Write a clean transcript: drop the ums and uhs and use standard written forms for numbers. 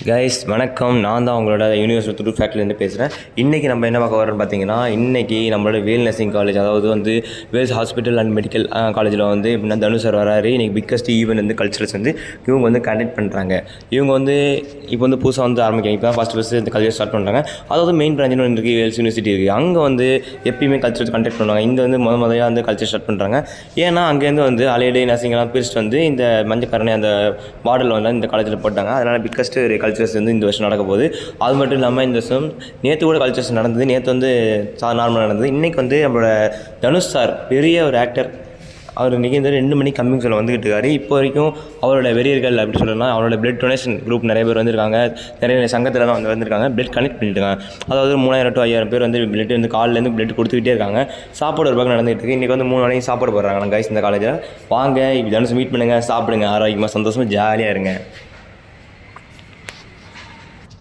Guys வணக்கம். நான் தான் உங்களோட யூனிவர்சிட்டி த்ரூ ஃபேக்ட்ரிலேருந்து பேசுகிறேன். இன்றைக்கி நம்ம என்ன பார்க்க வரோன்னு பார்த்தீங்கன்னா, இன்றைக்கி நம்மளோட வேல் நர்சிங் காலேஜ், அதாவது வந்து வேல்ஸ் ஹாஸ்பிட்டல் அண்ட் மெடிக்கல் காலேஜில் வந்து எப்படின்னா தனுஷ் சார் வராரு. இன்றைக்கி பிக்கஸ்ட் ஈவெண்ட் வந்து கல்ச்சரல்ஸ் வந்து இவங்க வந்து கண்டக்ட் பண்ணுறாங்க. இவங்க வந்து இப்போ வந்து புதுசாக வந்து ஆரம்பிக்காங்க. இப்போ தான் ஃபஸ்ட்டு இந்த கல்ச்சர் ஸ்டார்ட் பண்ணுறாங்க. அதாவது மெயின் பிரான்ச்சுன்னு ஒன்று இருக்குது, வேல்ஸ் யூனிவர்சிட்டி இருக்குது. அங்கே வந்து எப்பயுமே கல்ச்சர் கண்டக்ட் பண்ணுவாங்க. இங்கே வந்து முதல்ல வந்து கல்ச்சர் ஸ்டார்ட் பண்ணுறாங்க. ஏன்னா அங்கேருந்து வந்து அலையடை நர்சிங்கெல்லாம் பிரிச்சுட்டு வந்து இந்த மஞ்சக்கரணை அந்த மாடல் வந்து இந்த காலேஜில் போட்டாங்க. அதனால் பிக்கஸ்ட் ஒரு கல்ச்சர்ஸ் வந்து இந்த வருஷம் நடக்க போகுது. அது மட்டும் இல்லாமல் இந்த வருஷம் நேற்று கூட கல்ச்சர்ஸ் நடந்தது. நேற்று வந்து நார்மலாக நடந்தது. இன்றைக்கி வந்து நம்மளோட தனுஷ் சார், பெரிய ஒரு ஆக்டர், அவர் இன்றைக்கி இந்த 2 மணி கம்மிங் சொல்ல வந்துக்கிட்டு இருக்காரு. இப்போ வரைக்கும் அவரோட வெறியர்கள் அப்படி சொல்லலாம், அவரோட பிளட் டொனேஷன் குரூப் நிறைய பேர் வந்திருக்காங்க. நிறைய சங்கத்தில் தான் வந்திருக்காங்க. பிளட் கனெக்ட் பண்ணிட்டுருக்காங்க. அதாவது 3000 to 5000 பேர் வந்து பிளட் வந்து காலிலேருந்து பிளட் கொடுத்துக்கிட்டே இருக்காங்க. சாப்பாடு ஒரு பக்கம் நடந்துகிட்டு இருக்குது. இன்றைக்கி வந்து 3 வேளையும் சாப்பாடு போடுறாங்க கைஸ் இந்த காலேஜில். வாங்க தனுஷ் மீட் பண்ணுங்கள், சாப்பிடுங்க, ஆரோக்கியமாக சந்தோஷமாக ஜாலியாக இருங்க.